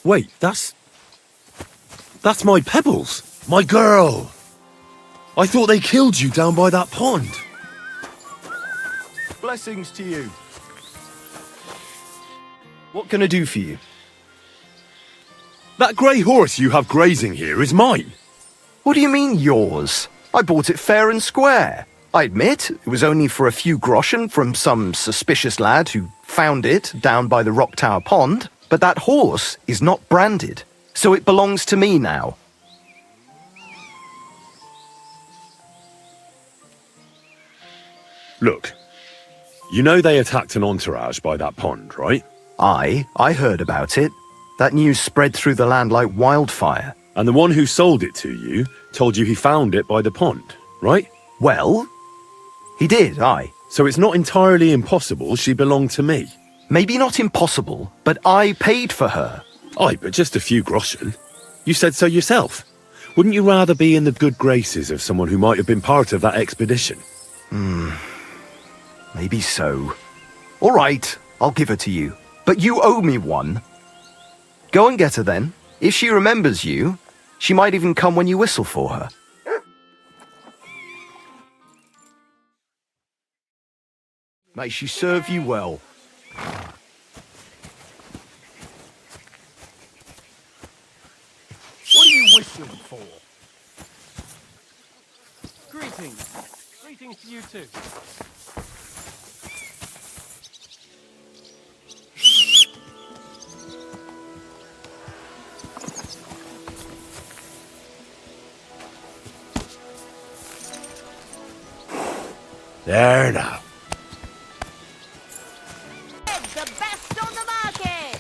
Wait, that's my Pebbles. My girl. I thought they killed you down by that pond. Blessings to you. What can I do for you? That grey horse you have grazing here is mine. What do you mean, yours? I bought it fair and square. I admit, it was only for a few groschen from some suspicious lad who found it down by the Rock Tower Pond, but that horse is not branded, so it belongs to me now. Look, you know they attacked an entourage by that pond, right? I heard about it. That news spread through the land like wildfire. And the one who sold it to you told you he found it by the pond, right? Well, he did, aye. So it's not entirely impossible she belonged to me. Maybe not impossible, but I paid for her. Aye, but just a few groschen. You said so yourself. Wouldn't you rather be in the good graces of someone who might have been part of that expedition? Maybe so. All right, I'll give her to you. But you owe me one. Go and get her then. If she remembers you, she might even come when you whistle for her. May she serve you well. What are you whistling for? Greetings. Greetings to you too. There now. The best on the market!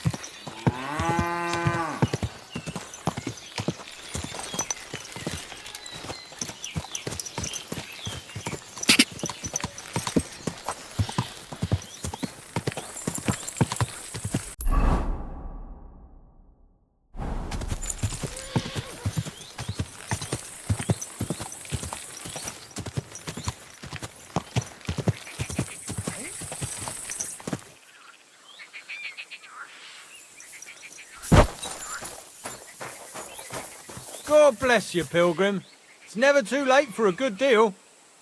God bless you, pilgrim. It's never too late for a good deal.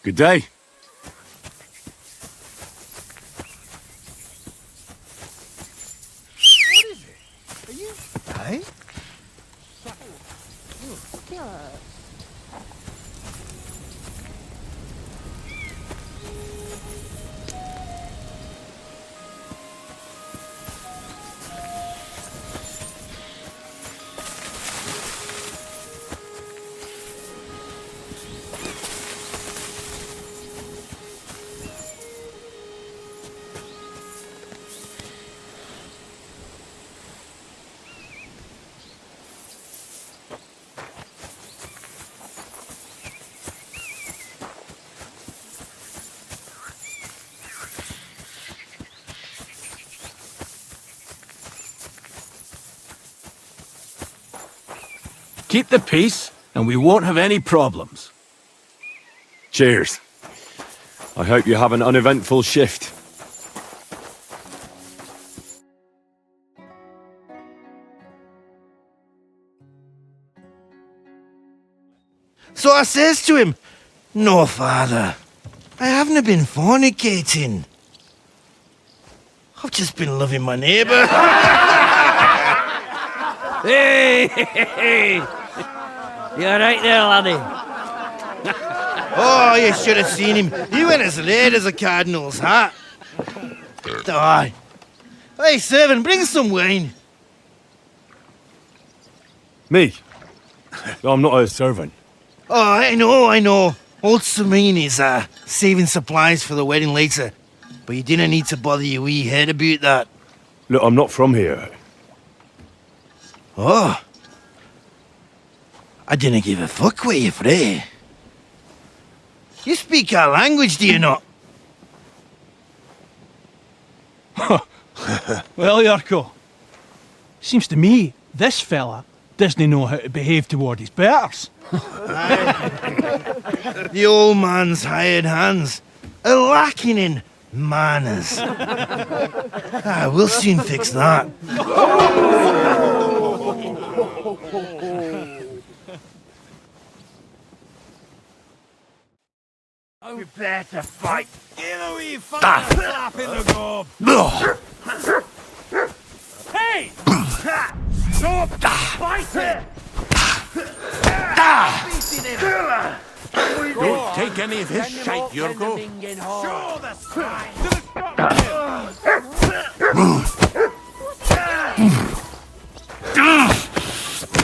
Good day. What is it? Are you... Hey? Keep the peace, and we won't have any problems. Cheers. I hope you have an uneventful shift. So I says to him, "No, father, I haven't been fornicating. I've just been loving my neighbour." Hey! You're right there, laddie. Oh, you should have seen him. He went as late as a cardinal's hat. Aye. Hey, servant, bring some wine. Me? I'm not a servant. Oh, I know. Old Semine is saving supplies for the wedding later. But you didn't need to bother your wee head about that. Look, I'm not from here. Oh. I didn't give a fuck where you're from. You speak our language, do you not? Well, Yarko, seems to me this fella doesn't know how to behave toward his betters. The old man's hired hands are lacking in manners. We'll soon fix that. Prepare to fight. Give a wee slap in the gob. Hey! Stop fighting! Don't take any of his shite, Yurko. Show the swine.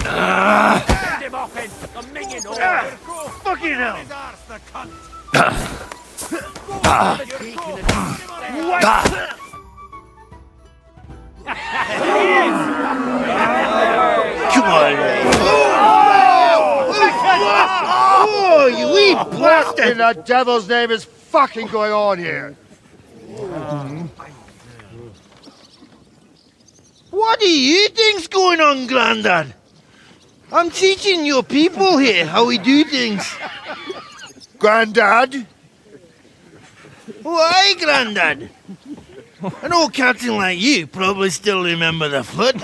Send him off in the minging hole. Fucking hell! His arse, the cunt. Come on, Oh, you wee What in the devil's name is fucking going on here? What do you think's going on, Grandad? I'm teaching your people here how we do things. Grandad? Why, Grandad? An old captain like you probably still remember the flood.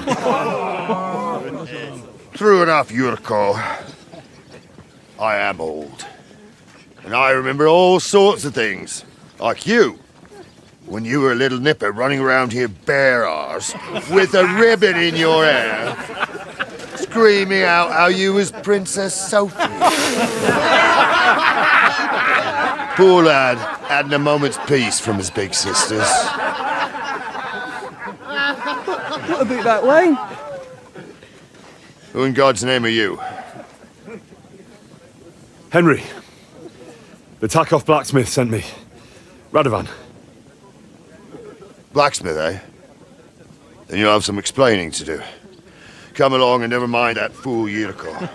True enough, Yurko. I am old. And I remember all sorts of things. Like you. When you were a little nipper running around here bare arse, with a ribbon in your hair, screaming out how you was Princess Sophie. Poor lad, hadn't a moment's peace from his big sisters. What about that way? Who in God's name are you? Henry. The Tachov blacksmith sent me. Radovan. Blacksmith, eh? Then you'll have some explaining to do. Come along and never mind that fool Yurko.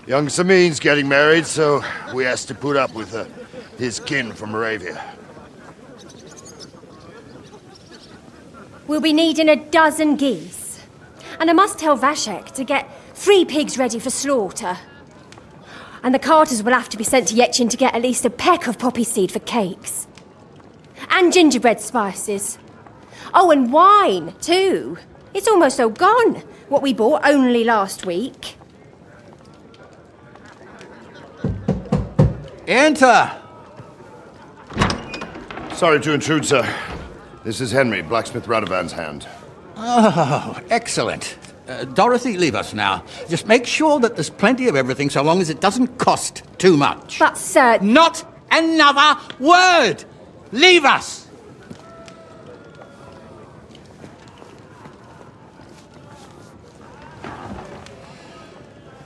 Young Semine's getting married, so we has to put up with his kin from Moravia. We'll be needing a dozen geese. And I must tell Vashek to get 3 pigs ready for slaughter. And the carters will have to be sent to Yetchin to get at least a peck of poppy seed for cakes. And gingerbread spices. Oh, and wine, too. It's almost all gone, what we bought only last week. Enter! Sorry to intrude, sir. This is Henry, Blacksmith Radovan's hand. Oh, excellent. Dorothy, leave us now. Just make sure that there's plenty of everything so long as it doesn't cost too much. But, sir... Not another word! Leave us!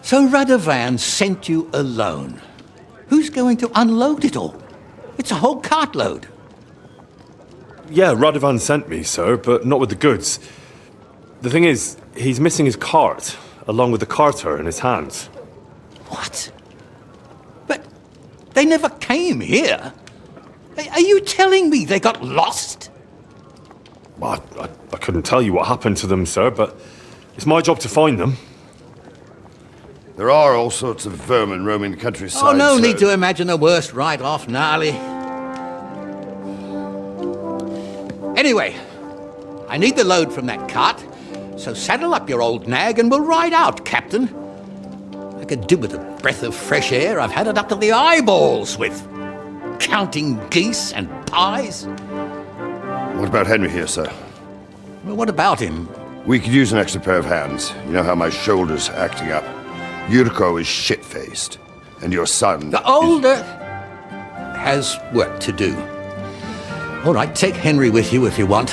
So Radovan sent you alone. Who's going to unload it all? It's a whole cartload. Yeah, Radovan sent me, sir, but not with the goods. The thing is, he's missing his cart, along with the carter in his hands. What? But they never came here. Are you telling me they got lost? Well, I couldn't tell you what happened to them, sir, but it's my job to find them. There are all sorts of vermin roaming the countryside. Oh, no sir. need to imagine the worst right off, gnarly. Anyway, I need the load from that cart, so saddle up your old nag and we'll ride out, Captain. I could do with a breath of fresh air. I've had it up to the eyeballs with counting geese and pies. What about Henry here, sir? Well, what about him? We could use an extra pair of hands. You know how my shoulder's acting up. Yurko is shit-faced, and your son... The older has work to do. All right, take Henry with you if you want.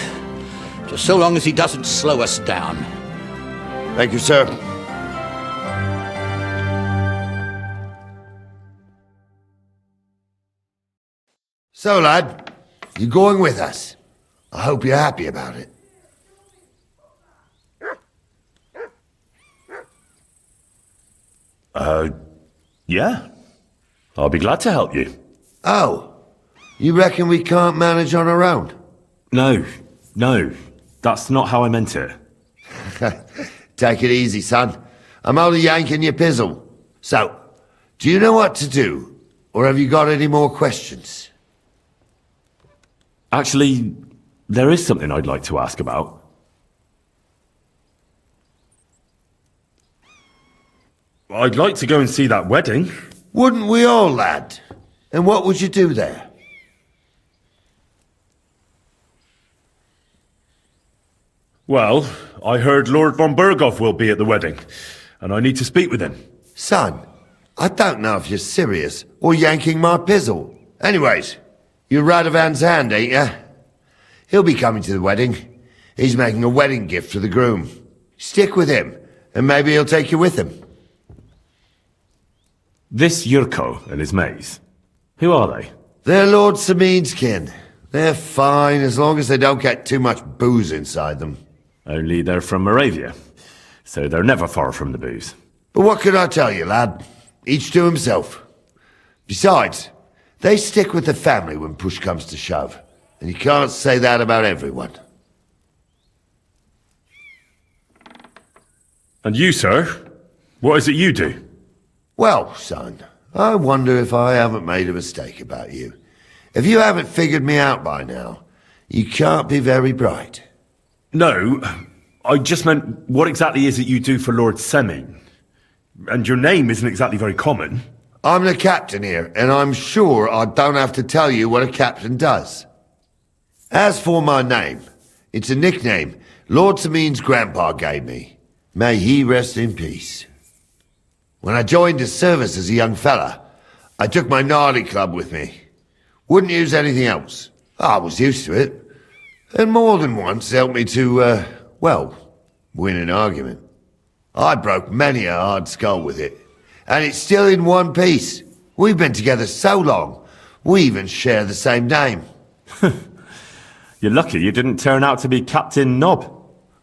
Just so long as he doesn't slow us down. Thank you, sir. So, lad, you're going with us. I hope you're happy about it. Yeah. I'll be glad to help you. Oh, you reckon we can't manage on our own? No, that's not how I meant it. Take it easy, son. I'm only yanking your pizzle. So, do you know what to do? Or have you got any more questions? Actually, there is something I'd like to ask about. I'd like to go and see that wedding. Wouldn't we all, lad? And what would you do there? Well, I heard Lord von Berghoff will be at the wedding, and I need to speak with him. Son, I don't know if you're serious or yanking my pizzle. Anyways, you're Radovan's hand, ain't ya? He'll be coming to the wedding. He's making a wedding gift for the groom. Stick with him, and maybe he'll take you with him. This Yurko and his mates, who are they? They're Lord Semine's kin. They're fine as long as they don't get too much booze inside them. Only they're from Moravia, so they're never far from the booze. But what can I tell you, lad? Each to himself. Besides, they stick with the family when push comes to shove. And you can't say that about everyone. And you, sir? What is it you do? Well, son, I wonder if I haven't made a mistake about you. If you haven't figured me out by now, you can't be very bright. No, I just meant, what exactly is it you do for Lord Semine? And your name isn't exactly very common. I'm the captain here, and I'm sure I don't have to tell you what a captain does. As for my name, it's a nickname Lord Semine's grandpa gave me. May he rest in peace. When I joined his service as a young fella, I took my Nardi club with me. Wouldn't use anything else. I was used to it. And more than once helped me to, win an argument. I broke many a hard skull with it. And it's still in one piece. We've been together so long, we even share the same name. You're lucky you didn't turn out to be Captain Knob.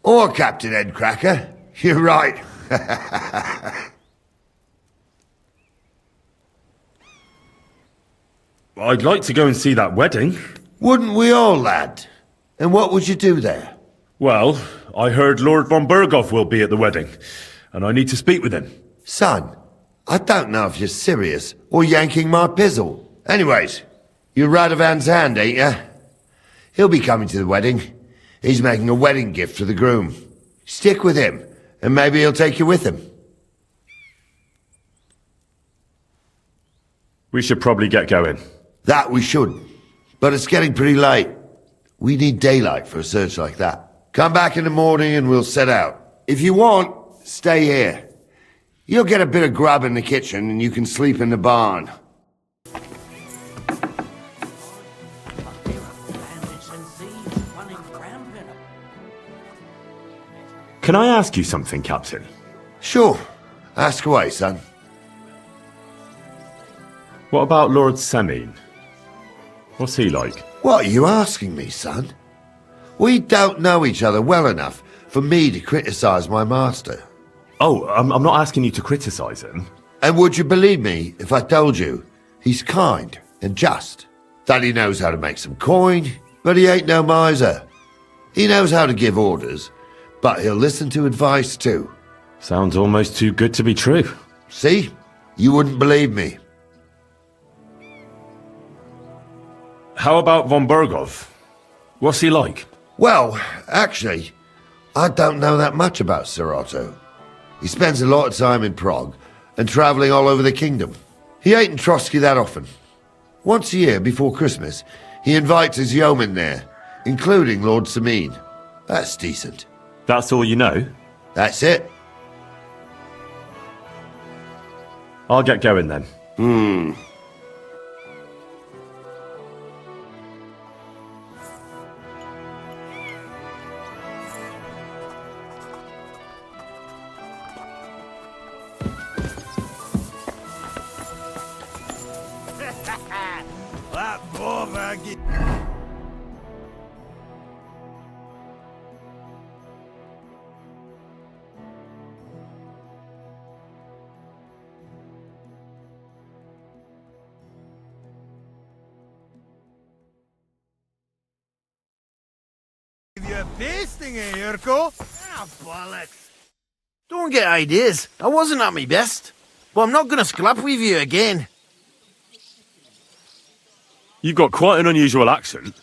Or Captain Headcracker. You're right. I'd like to go and see that wedding. Wouldn't we all, lad? And what would you do there? Well, I heard Lord von Berghoff will be at the wedding, and I need to speak with him. Son, I don't know if you're serious or yanking my pizzle. Anyways, you're Radovan's hand, ain't ya? He'll be coming to the wedding. He's making a wedding gift for the groom. Stick with him, and maybe he'll take you with him. We should probably get going. That we should. But it's getting pretty late. We need daylight for a search like that. Come back in the morning and we'll set out. If you want, stay here. You'll get a bit of grub in the kitchen and you can sleep in the barn. Can I ask you something, Captain? Sure. Ask away, son. What about Lord Semine? What's he like? What are you asking me, son? We don't know each other well enough for me to criticize my master. Oh, I'm not asking you to criticize him. And would you believe me if I told you he's kind and just? That he knows how to make some coin, but he ain't no miser. He knows how to give orders, but he'll listen to advice too. Sounds almost too good to be true. See? You wouldn't believe me. How about von Berghoff? What's he like? Well, actually, I don't know that much about Sir Otto. He spends a lot of time in Prague and travelling all over the kingdom. He ain't in Trosky that often. Once a year before Christmas, he invites his yeomen there, including Lord Semine. That's decent. That's all you know? That's it. I'll get going then. You're pasting it, Yurko. Ah, bollocks. Don't get ideas. I wasn't at my best. But I'm not going to scrap with you again. You've got quite an unusual accent.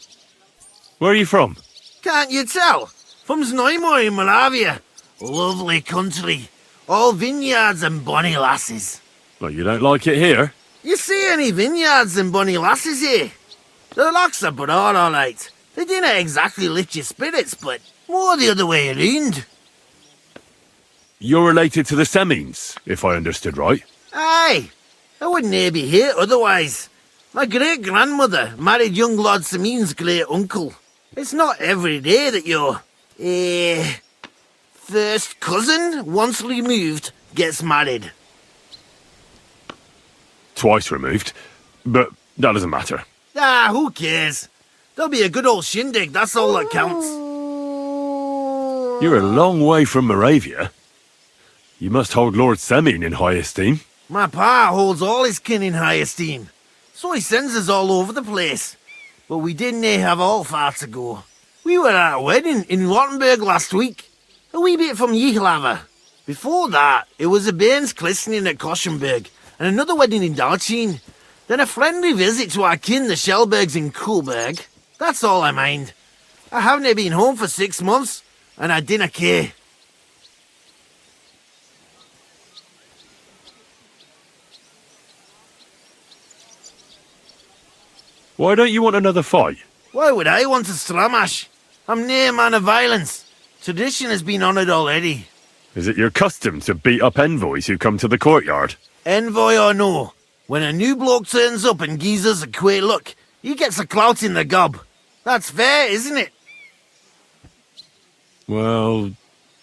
Where are you from? Can't you tell? From Semine in Moravia. Lovely country. All vineyards and bonny lasses. Well, you don't like it here? You see any vineyards and bonny lasses here? The locks are broad, all right. They didn't exactly lift your spirits, but more the other way around. You're related to the Semines, if I understood right. Aye, I wouldn't be here otherwise. My great-grandmother married young Lord Semine's great-uncle. It's not every day that your, first cousin, once removed, gets married. Twice removed, but that doesn't matter. Ah, who cares? There'll be a good old shindig, that's all that counts. You're a long way from Moravia. You must hold Lord Semine in high esteem. My pa holds all his kin in high esteem, so he sends us all over the place. But we didn't have all far to go. We were at a wedding in Kuttenberg last week, a wee bit from Yihlava. Before that, it was a bairn's christening at Kuttenberg, and another wedding in Dalchin. Then a friendly visit to our kin, the Shellbergs in Coolberg. That's all I mind. I haven't been home for 6 months, and I dinna care. Why don't you want another fight? Why would I want to stramash? I'm nae man of violence. Tradition has been honoured already. Is it your custom to beat up envoys who come to the courtyard? Envoy or no, when a new bloke turns up and gives us a queer look, he gets a clout in the gob. That's fair, isn't it? Well,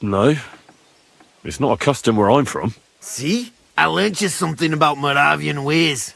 no. It's not a custom where I'm from. See? I learnt you something about Moravian ways.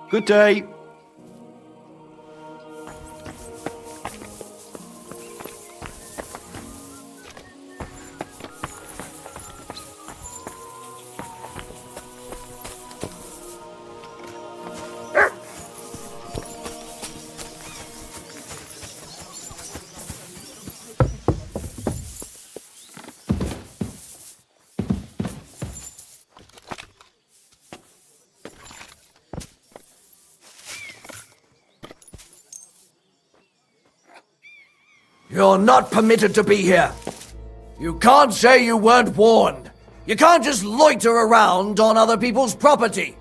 Good day. You're not permitted to be here. You can't say you weren't warned. You can't just loiter around on other people's property.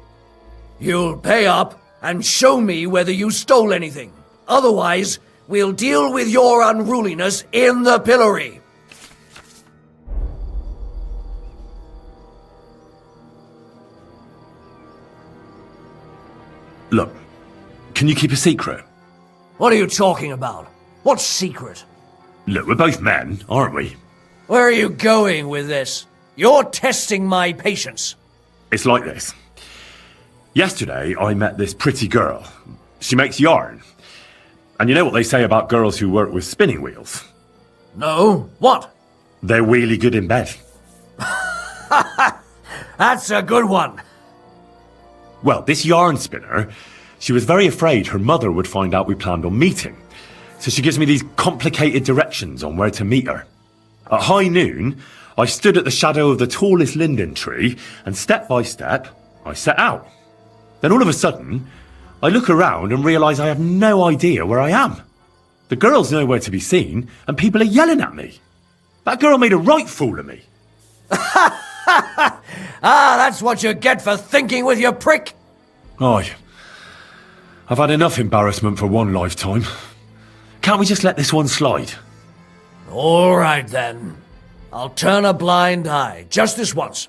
You'll pay up and show me whether you stole anything. Otherwise, we'll deal with your unruliness in the pillory. Look, can you keep a secret? What are you talking about? What secret? Look, we're both men, aren't we? Where are you going with this? You're testing my patience. It's like this. Yesterday, I met this pretty girl. She makes yarn. And you know what they say about girls who work with spinning wheels? No? What? They're really good in bed. That's a good one. Well, this yarn spinner, she was very afraid her mother would find out we planned on meeting. So she gives me these complicated directions on where to meet her. At high noon, I stood at the shadow of the tallest linden tree, and step by step, I set out. Then all of a sudden, I look around and realise I have no idea where I am. The girl's nowhere to be seen, and people are yelling at me. That girl made a right fool of me. That's what you get for thinking with your prick. Aye. I've had enough embarrassment for one lifetime. Can't we just let this one slide? All right, then. I'll turn a blind eye, just this once.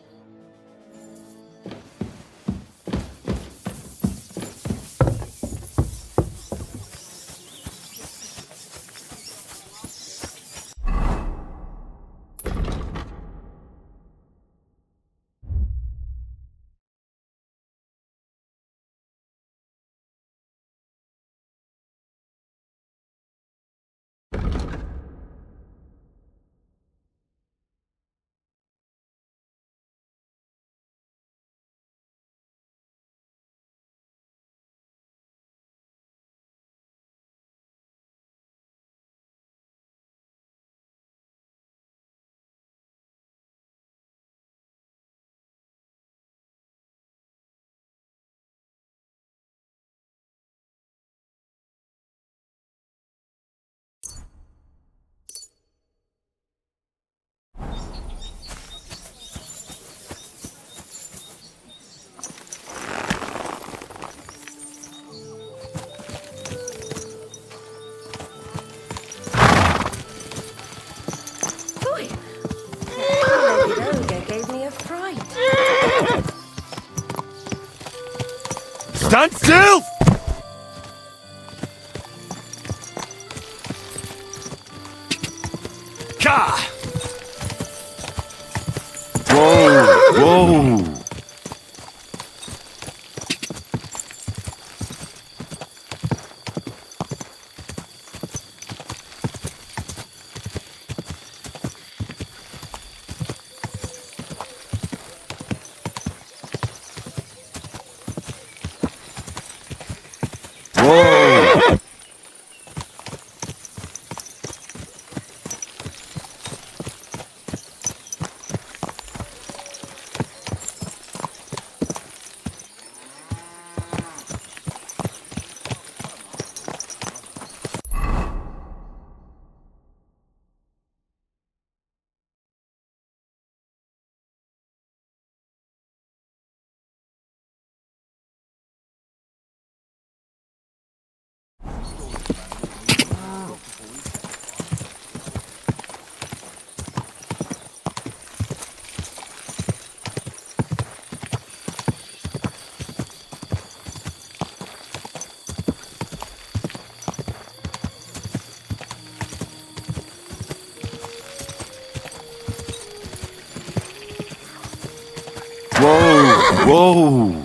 Stand still! Ka! Whoa! Whoa! Whoa!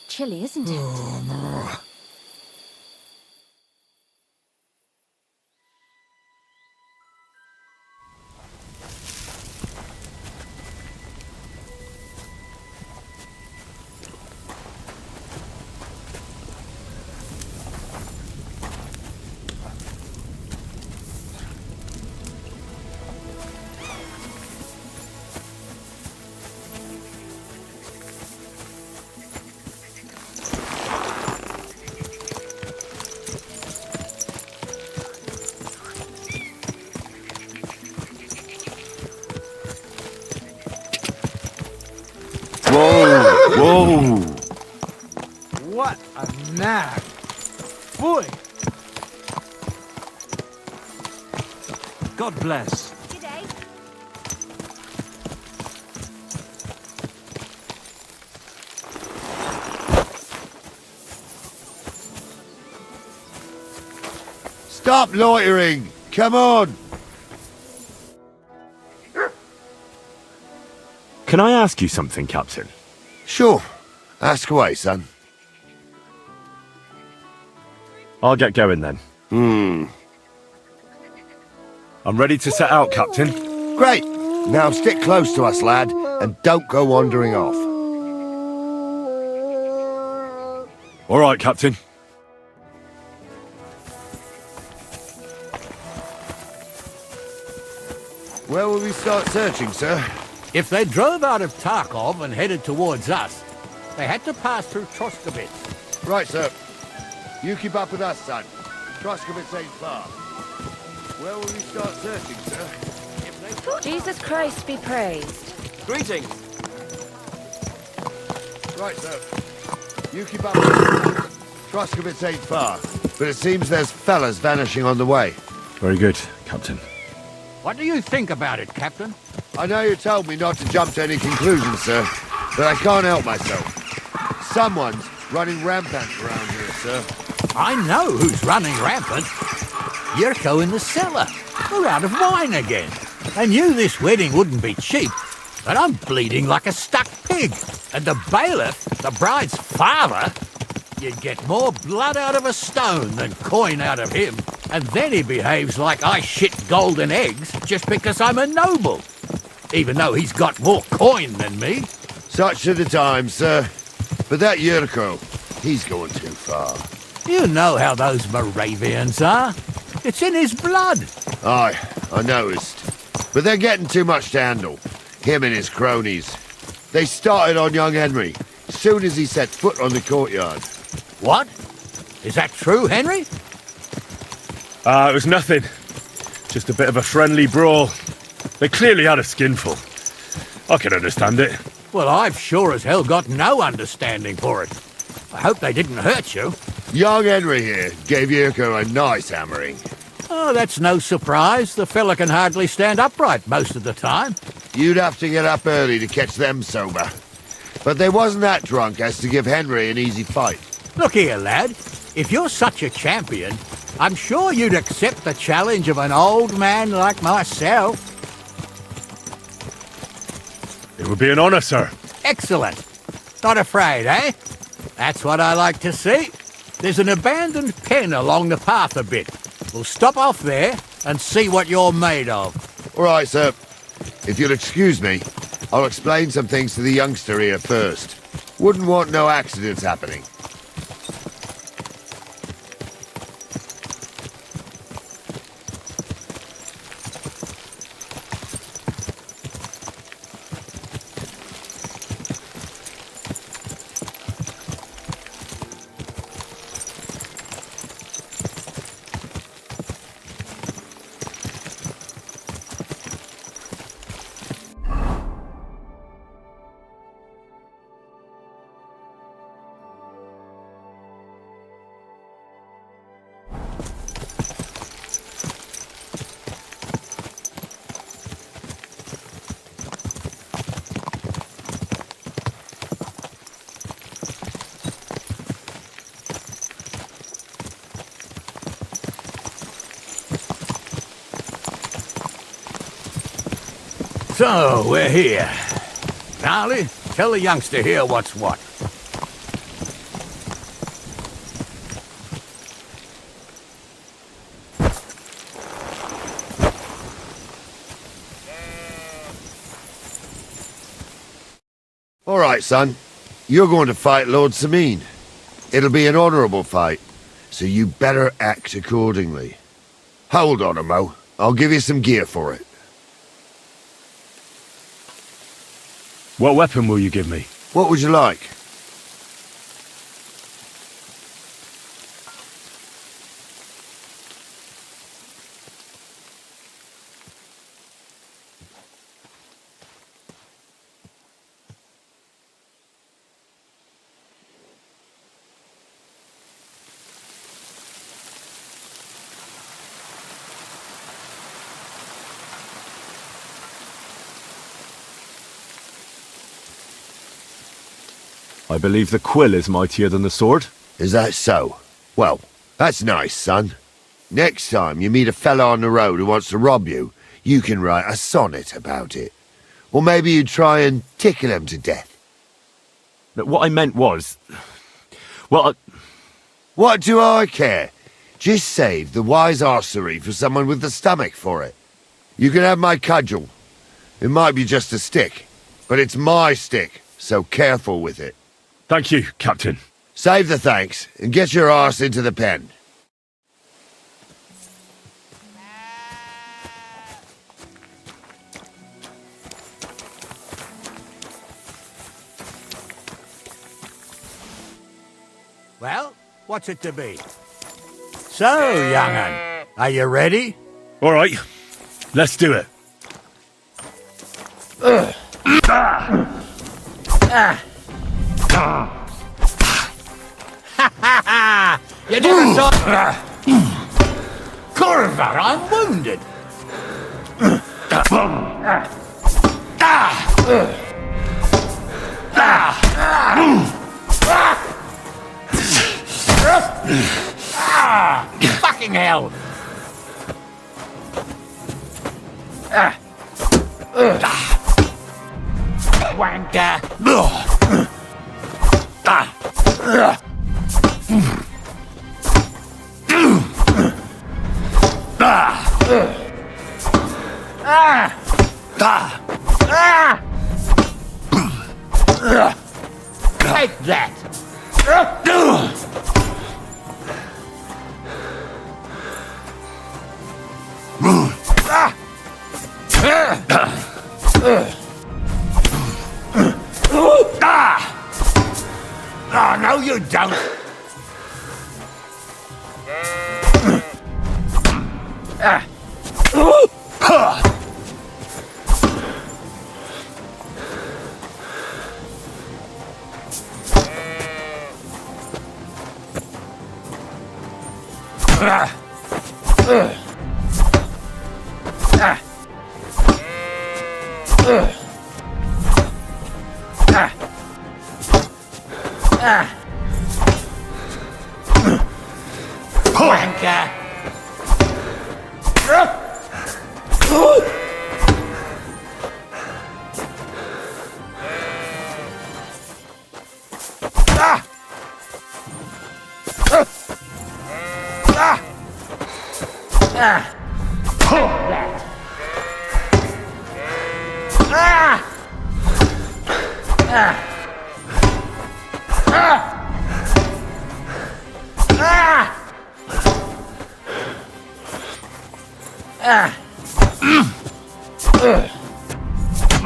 Chilly, isn't it? Whoa! What a nag. Boy. God bless. G'day. Stop loitering! Come on! Can I ask you something, Captain? Sure. Ask away, son. I'll get going then. I'm ready to set out, Captain. Great. Now stick close to us, lad, and don't go wandering off. All right, Captain. Where will we start searching, sir? If they drove out of Tachov and headed towards us, they had to pass through Trosky. Right, sir. You keep up with us, son. Trosky ain't far. Where will we start searching, sir? Jesus Christ be praised. Greetings. Right, sir. You keep up with us. Trosky ain't far, but it seems there's fellas vanishing on the way. Very good, Captain. What do you think about it, Captain? I know you told me not to jump to any conclusions, sir, but I can't help myself. Someone's running rampant around here, sir. I know who's running rampant. Yurko in the cellar. We're out of wine again. I knew this wedding wouldn't be cheap, but I'm bleeding like a stuck pig. And the bailiff, the bride's father, you'd get more blood out of a stone than coin out of him. And then he behaves like I shit golden eggs just because I'm a noble. Even though he's got more coin than me. Such are the times, sir. But that Yurko, he's going too far. You know how those Moravians are. It's in his blood. Aye, I noticed. But they're getting too much to handle. Him and his cronies. They started on young Henry, soon as he set foot on the courtyard. What? Is that true, Henry? It was nothing. Just a bit of a friendly brawl. They clearly had a skinful. I can understand it. Well, I've sure as hell got no understanding for it. I hope they didn't hurt you. Young Henry here gave Yurko a nice hammering. Oh, that's no surprise. The fella can hardly stand upright most of the time. You'd have to get up early to catch them sober. But they wasn't that drunk as to give Henry an easy fight. Look here, lad. If you're such a champion, I'm sure you'd accept the challenge of an old man like myself. It would be an honor, sir. Excellent. Not afraid, eh? That's what I like to see. There's an abandoned pen along the path a bit. We'll stop off there and see what you're made of. All right, sir. If you'll excuse me, I'll explain some things to the youngster here first. Wouldn't want no accidents happening. So, we're here. Gnarly, tell the youngster here what's what. All right, son. You're going to fight Lord Semine. It'll be an honorable fight, so you better act accordingly. Hold on a mo. I'll give you some gear for it. What weapon will you give me? What would you like? I believe the quill is mightier than the sword. Is that so? Well, that's nice, son. Next time you meet a fella on the road who wants to rob you, you can write a sonnet about it. Or maybe you try and tickle him to death. But what I meant was... Well, What do I care? Just save the wise arsery for someone with the stomach for it. You can have my cudgel. It might be just a stick, but it's my stick, so careful with it. Thank you, Captain. Save the thanks, and get your arse into the pen. Well, what's it to be? So, young'un, are you ready? All right, let's do it. You never saw... Corver, I'm wounded. Fucking hell. Wanker. Take that. Oh, no, you don't. Wanker.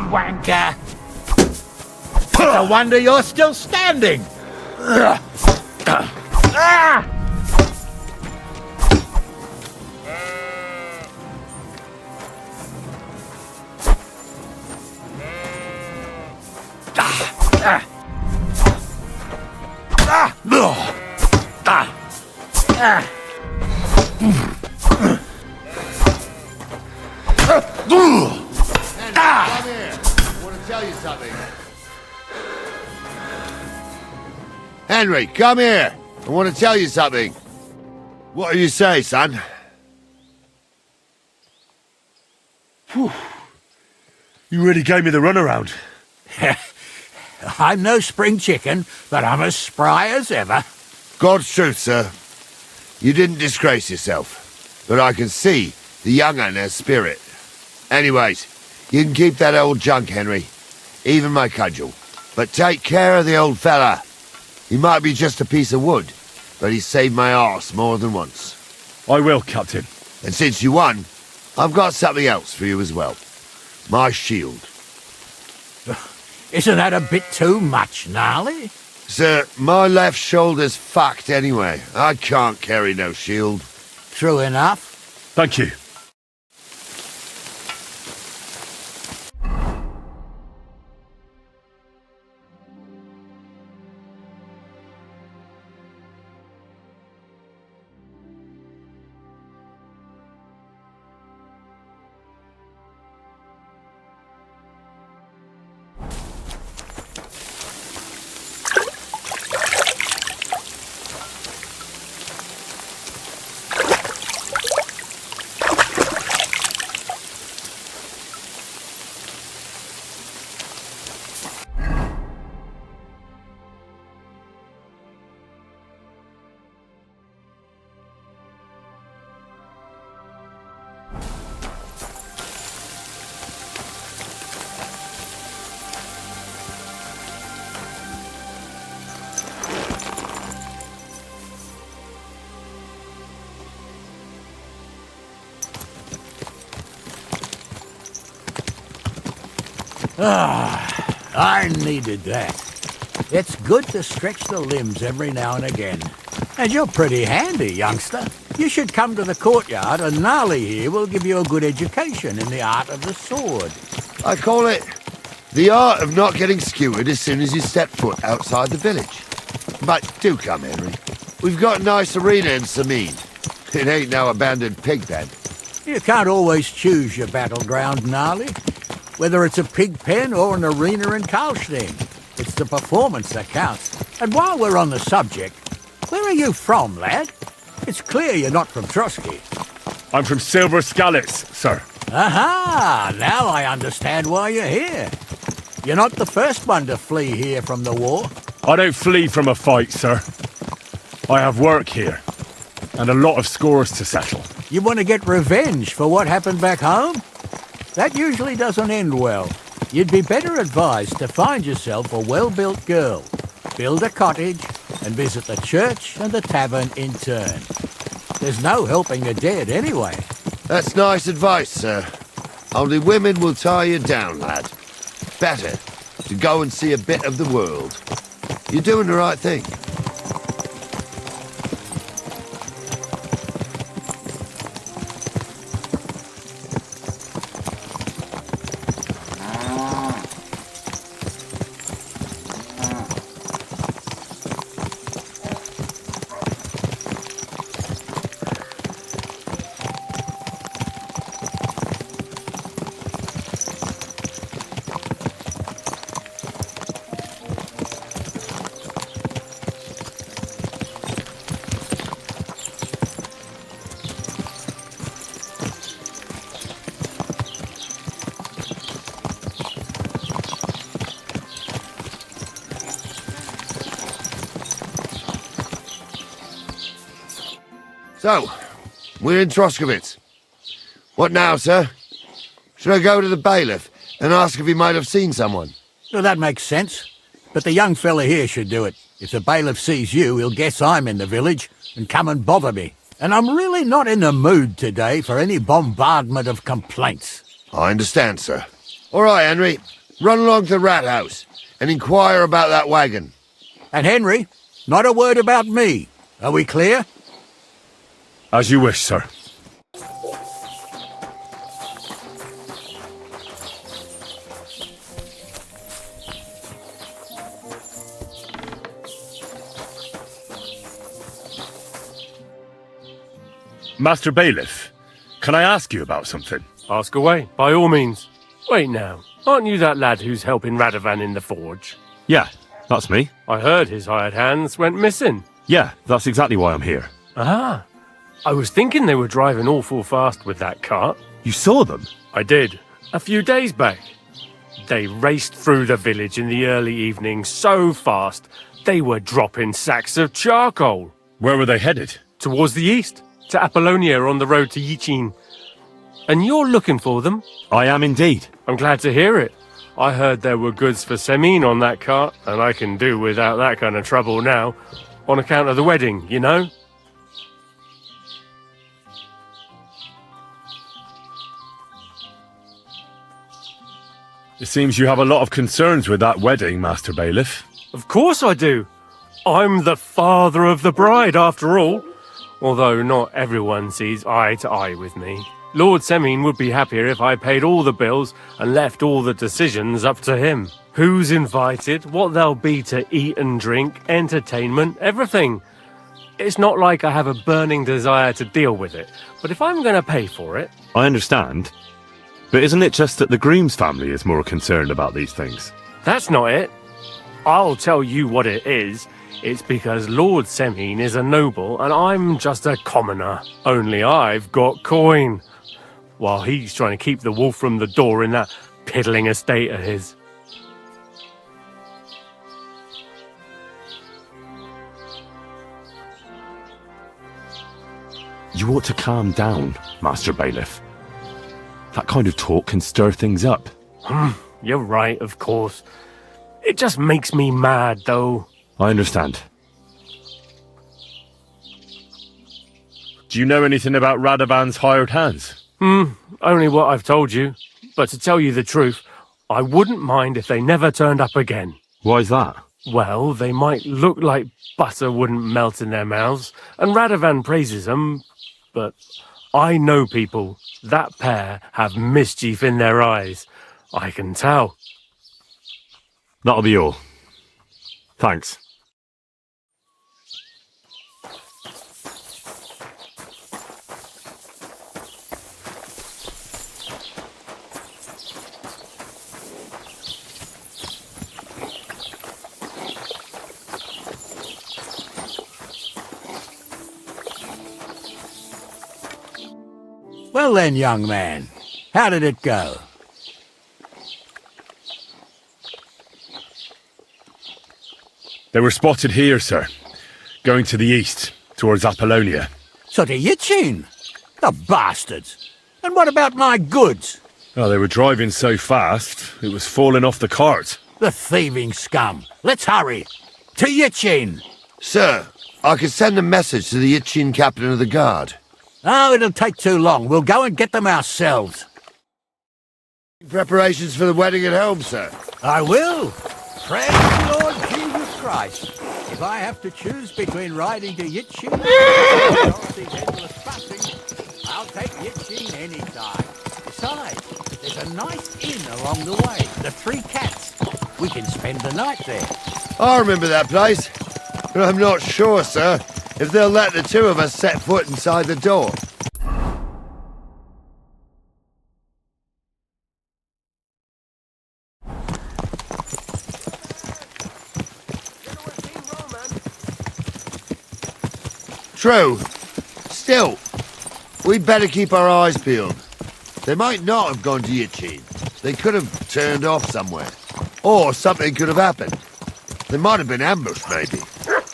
Wanker. It's a wonder you're still standing. Come here. I want to tell you something. Henry, come here. I want to tell you something. What do you say, son? Whew. You really gave me the runaround. I'm no spring chicken, but I'm as spry as ever. God's truth, sir. You didn't disgrace yourself, but I can see the young un has spirit. Anyways, you can keep that old junk, Henry. Even my cudgel. But take care of the old fella. He might be just a piece of wood, but he saved my arse more than once. I will, Captain. And since you won, I've got something else for you as well. My shield. Isn't that a bit too much, Gnarly? Sir, my left shoulder's fucked anyway. I can't carry no shield. True enough. Thank you. I needed that. It's good to stretch the limbs every now and again. And you're pretty handy, youngster. You should come to the courtyard, and Gnarly here will give you a good education in the art of the sword. I call it the art of not getting skewered as soon as you step foot outside the village. But do come, Henry. We've got a nice arena in Semine. It ain't no abandoned pig pen. You can't always choose your battleground, Gnarly. Whether it's a pig pen or an arena in Karlstein, it's the performance that counts. And while we're on the subject, where are you from, lad? It's clear you're not from Trosky. I'm from Silver Skalitz, sir. Aha! Now I understand why you're here. You're not the first one to flee here from the war. I don't flee from a fight, sir. I have work here, and a lot of scores to settle. You want to get revenge for what happened back home? That usually doesn't end well. You'd be better advised to find yourself a well-built girl, build a cottage, and visit the church and the tavern in turn. There's no helping the dead anyway. That's nice advice, sir. Only women will tie you down, lad. Better to go and see a bit of the world. You're doing the right thing. So, we're in Troskowitz. What now, sir? Should I go to the bailiff and ask if he might have seen someone? Well, that makes sense. But the young fella here should do it. If the bailiff sees you, he'll guess I'm in the village and come and bother me. And I'm really not in the mood today for any bombardment of complaints. I understand, sir. All right, Henry. Run along to the rat house and inquire about that wagon. And Henry, not a word about me. Are we clear? As you wish, sir. Master Bailiff, can I ask you about something? Ask away, by all means. Wait now, aren't you that lad who's helping Radovan in the forge? Yeah, that's me. I heard his hired hands went missing. Yeah, that's exactly why I'm here. Ah, I was thinking they were driving awful fast with that cart. You saw them? I did, a few days back. They raced through the village in the early evening so fast, they were dropping sacks of charcoal. Where were they headed? Towards the east, to Appolonia on the road to Yichin. And you're looking for them? I am indeed. I'm glad to hear it. I heard there were goods for Semine on that cart, and I can do without that kind of trouble now, on account of the wedding, you know? It seems you have a lot of concerns with that wedding, Master Bailiff. Of course I do. I'm the father of the bride, after all. Although not everyone sees eye to eye with me. Lord Semine would be happier if I paid all the bills and left all the decisions up to him. Who's invited, what there'll be to eat and drink, entertainment, everything. It's not like I have a burning desire to deal with it, but if I'm going to pay for it... I understand. But isn't it just that the groom's family is more concerned about these things? That's not it. I'll tell you what it is. It's because Lord Semine is a noble and I'm just a commoner. Only I've got coin. While he's trying to keep the wolf from the door in that piddling estate of his. You ought to calm down, Master Bailiff. That kind of talk can stir things up. You're right, of course. It just makes me mad, though. I understand. Do you know anything about Radovan's hired hands? Only what I've told you. But to tell you the truth, I wouldn't mind if they never turned up again. Why's that? Well, they might look like butter wouldn't melt in their mouths, and Radovan praises them, but I know people. That pair have mischief in their eyes. I can tell. That'll be all. Thanks. Well then, young man, how did it go? They were spotted here, sir. Going to the east, towards Appolonia. So to Yitchin? The bastards! And what about my goods? Oh, they were driving so fast, it was falling off the cart. The thieving scum! Let's hurry! To Yitchin! Sir, I could send a message to the Yitchin captain of the guard. Oh, it'll take too long. We'll go and get them ourselves. Preparations for the wedding at home, sir. I will. Praise the Lord Jesus Christ. If I have to choose between riding to Yitchin and Dorothy's endless fussing, I'll take Yitchin any time. Besides, there's a nice inn along the way, the Three Cats. We can spend the night there. I remember that place, but I'm not sure, sir, if they'll let the two of us set foot inside the door. True. Still, we'd better keep our eyes peeled. They might not have gone to Yitchin. They could have turned off somewhere. Or something could have happened. They might have been ambushed, maybe.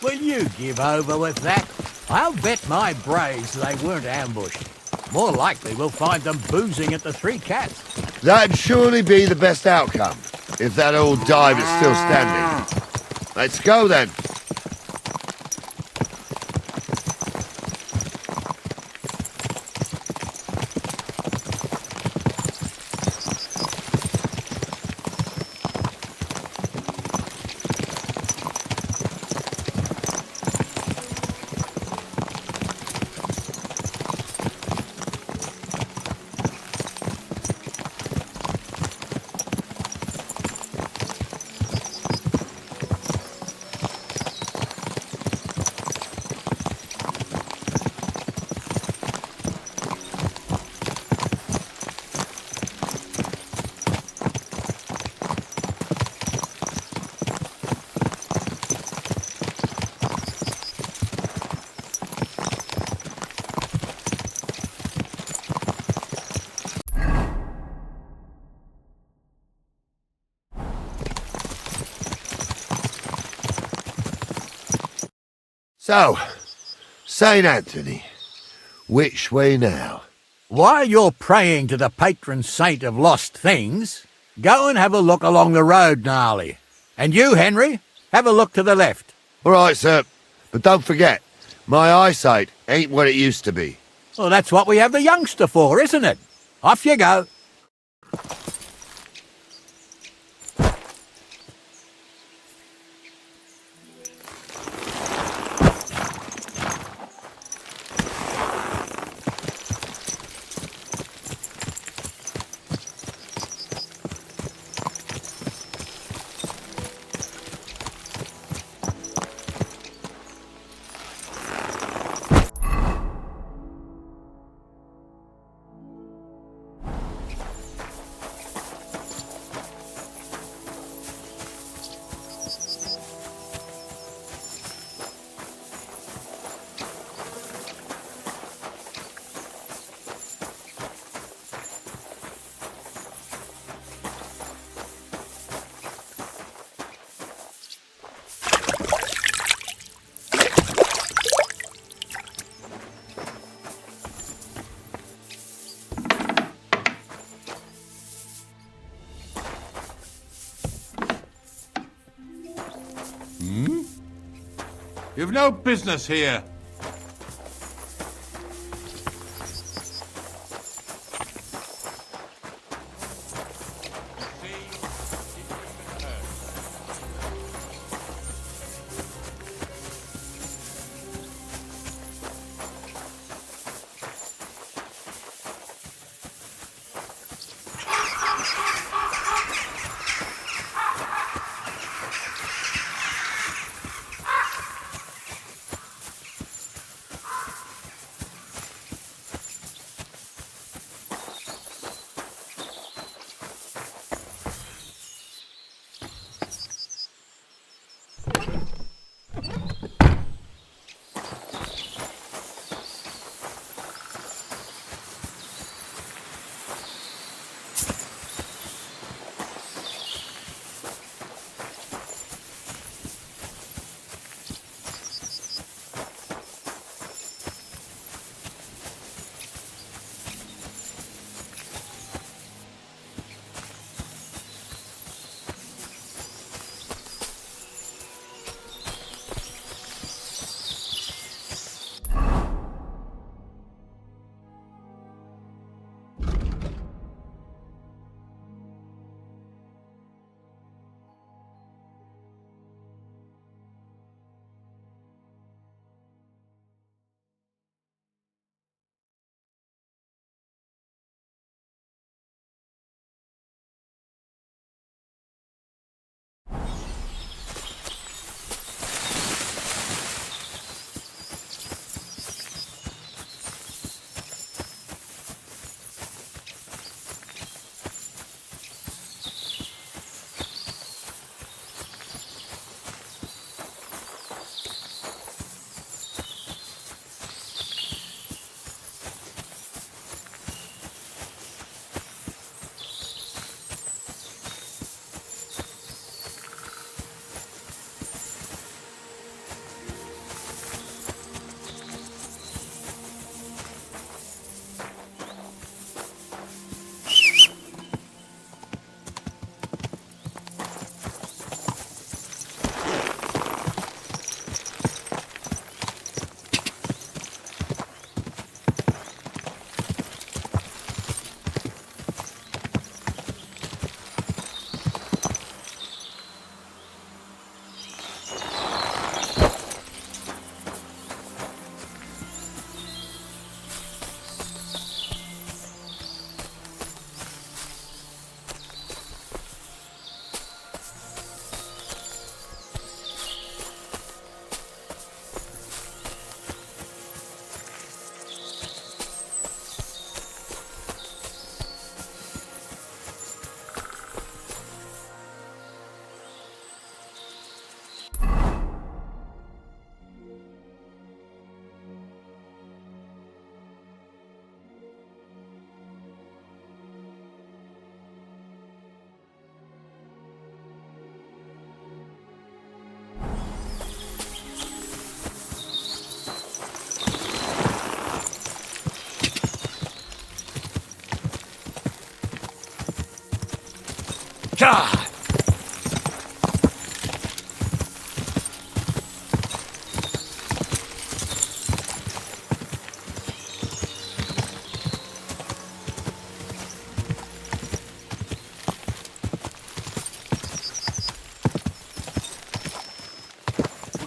Will you give over with that? I'll bet my braves they weren't ambushed. More likely we'll find them boozing at the Three Cats. That'd surely be the best outcome, if that old dive is still standing. Let's go, then. So, St. Anthony, which way now? While you're praying to the patron saint of lost things, Go and have a look along the road, Gnarly. And you, Henry, have a look to the left. All right, sir. But don't forget, my eyesight ain't what it used to be. Well, that's what we have the youngster for, isn't it? Off you go. You've no business here.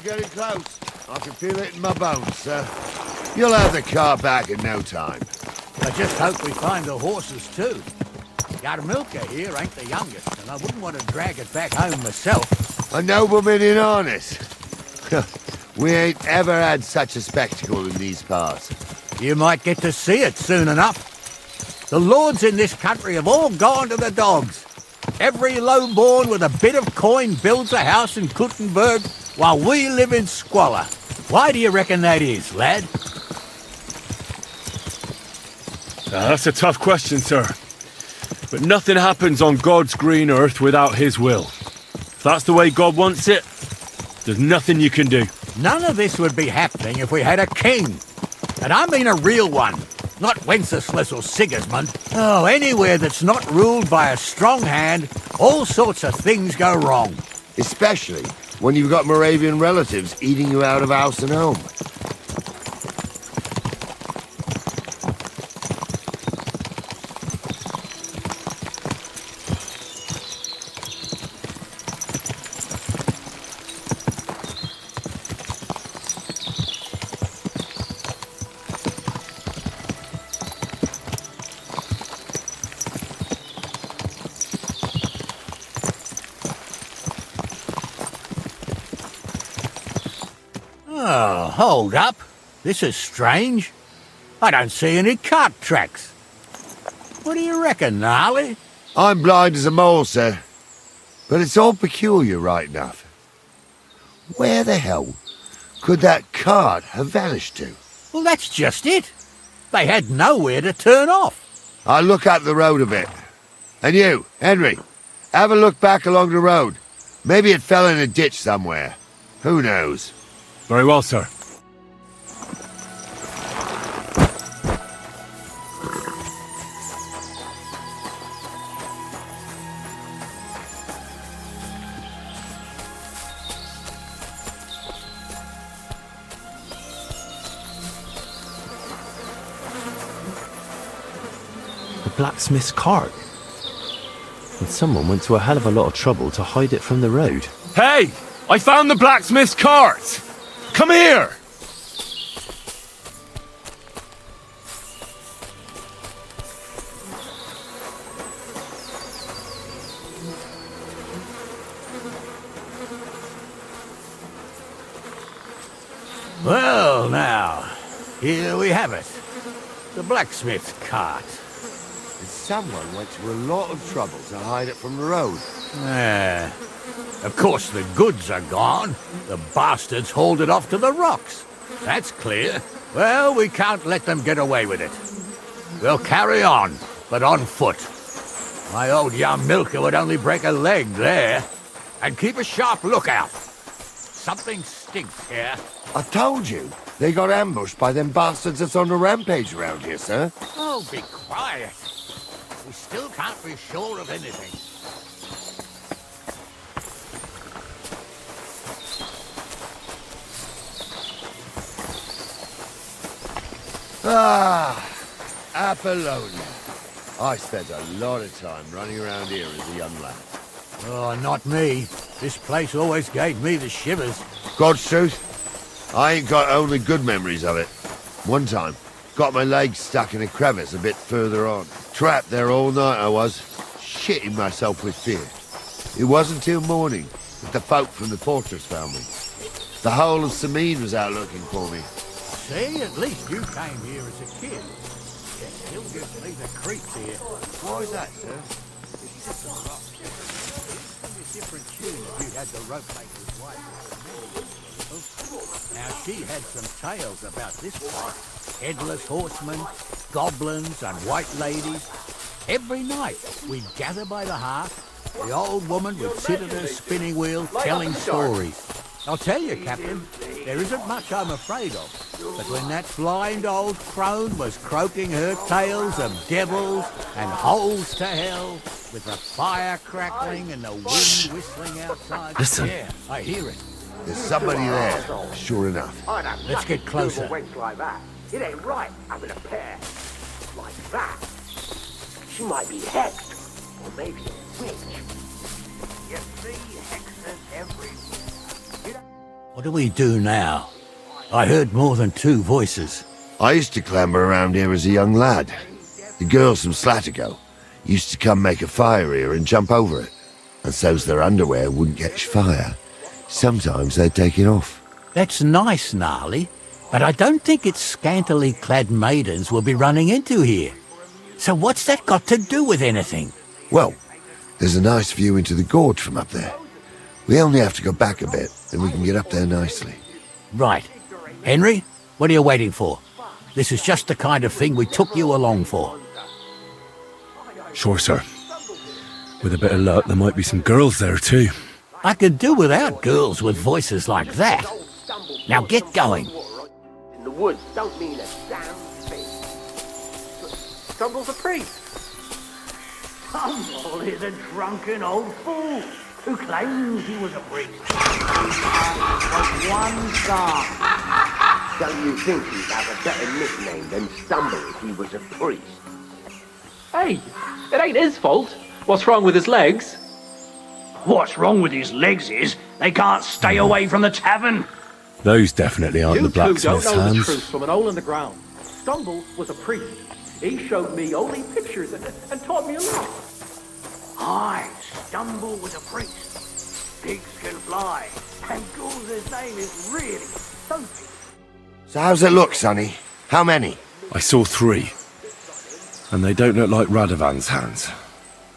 getting close. I can feel it in my bones, sir. You'll have the car back in no time. I just hope we find the horses too. Yarmilka here ain't the youngest, and I wouldn't want to drag it back home myself. A nobleman in harness. We ain't ever had such a spectacle in these parts. You might get to see it soon enough. The lords in this country have all gone to the dogs. Every lowborn with a bit of coin builds a house in Kuttenberg while we live in squalor. Why do you reckon that is, lad? That's a tough question, sir. But nothing happens on God's green earth without his will. If that's the way God wants it, there's nothing you can do. None of this would be happening if we had a king. And I mean a real one. Not Wenceslas or Sigismund. Oh, anywhere that's not ruled by a strong hand, all sorts of things go wrong. Especially when you've got Moravian relatives eating you out of house and home. Oh, hold up. This is strange. I don't see any cart tracks. What do you reckon, Gnarly? I'm blind as a mole, sir. But it's all peculiar right enough. Where the hell could that cart have vanished to? Well, that's just it. They had nowhere to turn off. I'll look up the road a bit. And you, Henry, have a look back along the road. Maybe it fell in a ditch somewhere. Who knows? Very well, sir. The blacksmith's cart. And someone went to a hell of a lot of trouble to hide it from the road. Hey! I found the blacksmith's cart! Come here! Well, now, here we have it. The blacksmith's cart. Someone went to a lot of trouble to hide it from the road. Of course the goods are gone. The bastards hauled it off to the rocks. That's clear. Well, we can't let them get away with it. We'll carry on, but on foot. My old Yarmilka would only break a leg there. And keep a sharp lookout. Something stinks here. I told you, they got ambushed by them bastards that's on the rampage around here, sir. Oh, be quiet. We still can't be sure of anything. Ah, Appolonia. I spent a lot of time running around here as a young lad. Oh, not me. This place always gave me the shivers. God's truth, I ain't got only good memories of it. One time, got my legs stuck in a crevice a bit further on. Trapped there all night I was, shitting myself with fear. It wasn't till morning that the folk from the fortress found me. The whole of Semine was out looking for me. See, at least you came here as a kid. It still gives me the creeps here. Why is that, sir? It's a different tune if you had the rope maker's wife. Now, she had some tales about this place. Headless horsemen, goblins, and white ladies. Every night, we'd gather by the hearth. The old woman would sit at her spinning wheel telling stories. I'll tell you, Captain, there isn't much I'm afraid of. But when that blind old crone was croaking her tales of devils and holes to hell, with the fire crackling and the wind whistling outside... Listen. Yeah, I hear it. There's somebody there, sure enough. Let's get closer. Like that. It ain't right having a pair like that. She might be hexed, or maybe a witch. You see hexes everywhere. What do we do now? I heard more than 2 voices. I used to clamber around here as a young lad. The girls from Slatigo used to come make a fire here and jump over it. And so's their underwear wouldn't catch fire. Sometimes they'd take it off. That's nice, Gnarly, but I don't think it's scantily clad maidens we'll be running into here. So what's that got to do with anything? Well, there's a nice view into the gorge from up there. We only have to go back a bit, and we can get up there nicely. Right. Henry, what are you waiting for? This is just the kind of thing we took you along for. Sure, sir. With a bit of luck, there might be some girls there too. I could do without girls with voices like that. Now get going. In the woods don't mean a damn thing. Stumble's a priest. Stumble is a drunken old fool who claims he was a priest. But one star. Don't you think he'd have a better nickname than Stumble if he was a priest? Hey, it ain't his fault. What's wrong with his legs? What's wrong with his legs is they can't stay away from the tavern. Those definitely aren't the You two don't blacksmith's know the hands. truth from an hole in the ground. Stumble was a priest. He showed me holy pictures and taught me a lot. Aye, Stumble was a priest. Pigs can fly, and Gauze's name is really Sophie. So how's it look, Sonny? How many? I saw 3. And they don't look like Radovan's hands.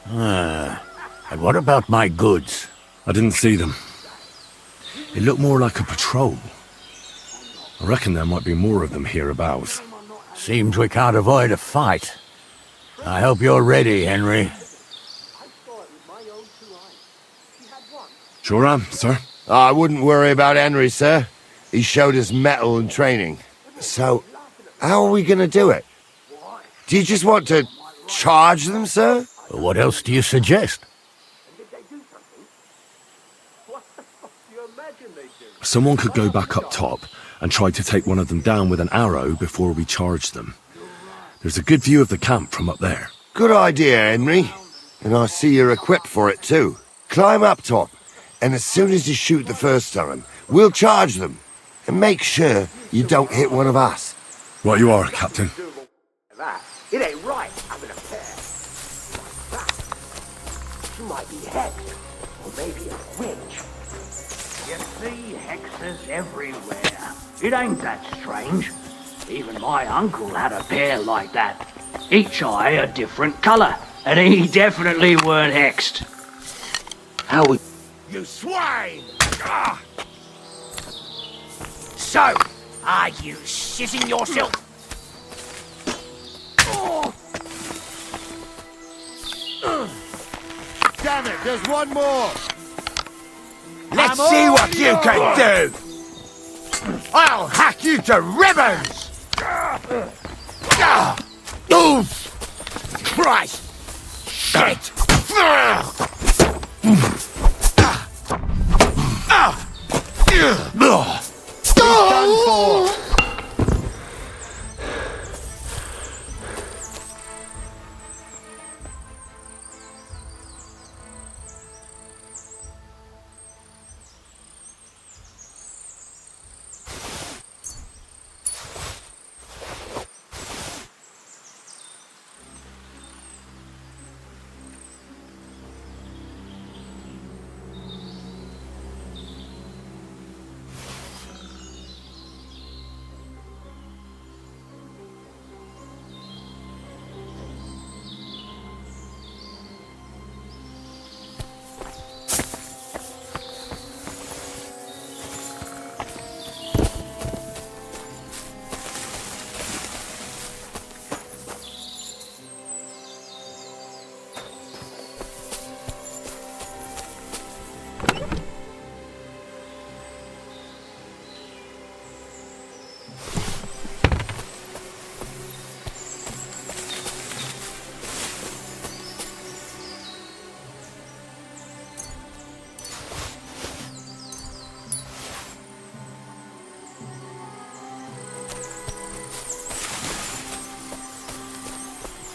And what about my goods? I didn't see them. It looked more like a patrol. I reckon there might be more of them hereabouts. Seems we can't avoid a fight. I hope you're ready, Henry. Sure am, sir. I wouldn't worry about Henry, sir. He showed us mettle and training. So, how are we gonna do it? Do you just want to charge them, sir? What else do you suggest? Someone could go back up top and try to take one of them down with an arrow before we charge them. There's a good view of the camp from up there. Good idea, Henry. And I see you're equipped for it too. Climb up top, and as soon as you shoot the first time, we'll charge them. And make sure you don't hit one of us. Right you are, Captain. It ain't right having a pair. She might be hexed, or maybe a witch. You see hexes everywhere. It ain't that strange. Even my uncle had a pair like that. Each eye a different colour, and he definitely weren't hexed. How we... You swine! So, are you shitting yourself? Damn it, there's one more! Let's see what you can do! I'll hack you to ribbons! Oh, Christ! Shit! Done for!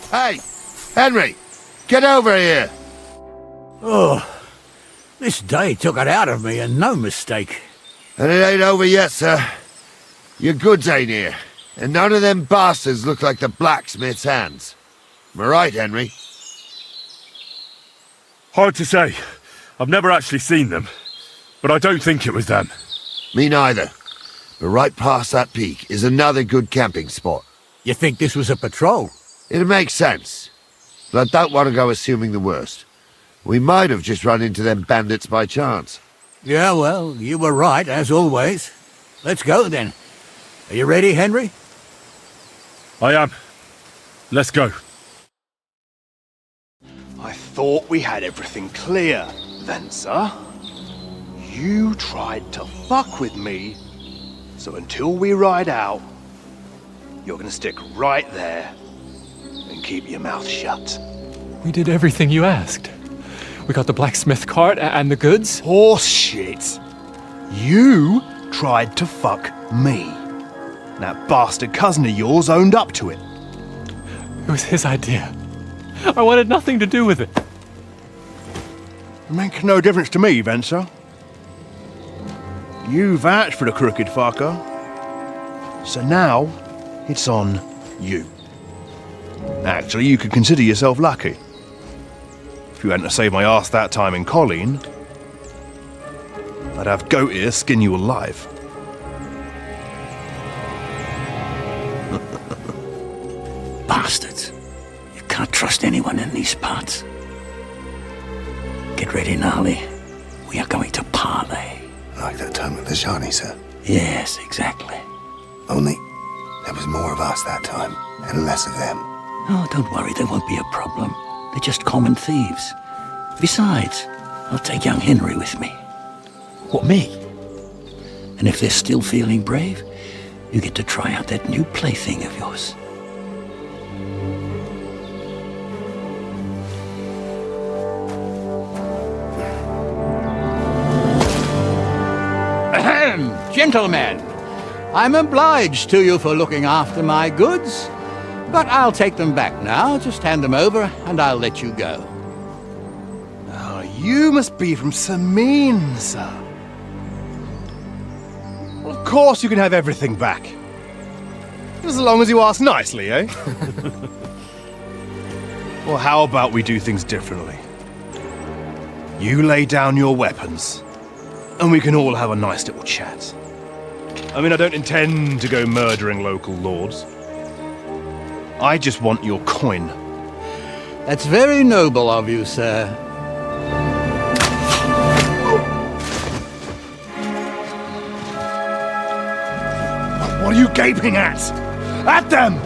Hey, Henry, get over here. Oh, this day took it out of me, and no mistake. And it ain't over yet, sir. Your goods ain't here, and none of them bastards look like the blacksmith's hands. Am I right, Henry? Hard to say. I've never actually seen them, but I don't think it was them. Me neither. But right past that peak is another good camping spot. You think this was a patrol? It makes sense. But I don't want to go assuming the worst. We might have just run into them bandits by chance. Yeah, well, you were right, as always. Let's go, then. Are you ready, Henry? I am. Let's go. I thought we had everything clear, then, sir. You tried to fuck with me, so until we ride out, you're gonna stick right there and keep your mouth shut. We did everything you asked. We got the blacksmith cart and the goods. Horse shit. You tried to fuck me. That bastard cousin of yours owned up to it. It was his idea. I wanted nothing to do with it. Make no difference to me, Venser. You vouched for the crooked fucker. So now, it's on you. Actually, you could consider yourself lucky. If you hadn't saved my ass that time in Colleen, I'd have goat ear skin you alive. Bastards. You can't trust anyone in these parts. Get ready, Gnarly. We are going to parley. Like that time with the Johnny, sir? Yes, exactly. Only there was more of us that time, and less of them. Oh, don't worry, there won't be a problem. They're just common thieves. Besides, I'll take young Henry with me. What, me? And if they're still feeling brave, you get to try out that new plaything of yours. Gentlemen, I'm obliged to you for looking after my goods, but I'll take them back now. Just hand them over, and I'll let you go. Oh, you must be from Semine, sir. Well, of course you can have everything back. As long as you ask nicely, eh? Well, how about we do things differently? You lay down your weapons, and we can all have a nice little chat. I mean, I don't intend to go murdering local lords. I just want your coin. That's very noble of you, sir. What are you gaping at? At them!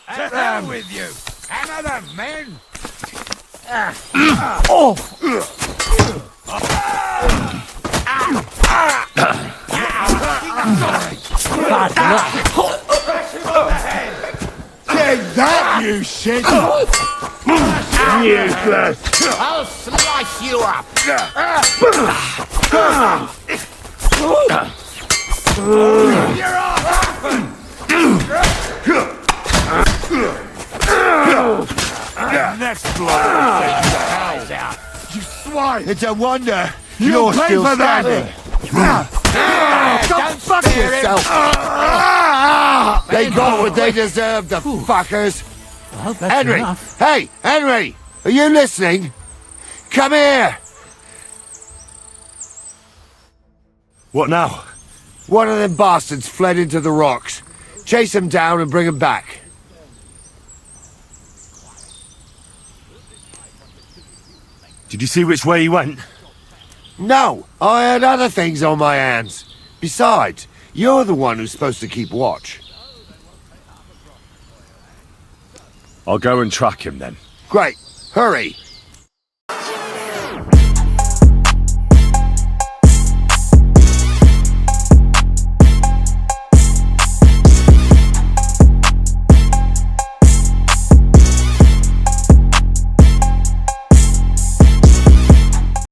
At them with you! Hammer them, men! Take that, you shit! Useless! I'll slice you up! You're Next blow! You swine! It's a wonder you're pay still for that. standing! Don't fuck yourself! They got what they deserved, the fuckers! Well, that's Henry! enough. Hey, Henry! Are you listening? Come here! What now? One of them bastards fled into the rocks. Chase him down and bring him back. Did you see which way he went? No, I had other things on my hands. Besides, you're the one who's supposed to keep watch. I'll go and track him then. Great. Hurry.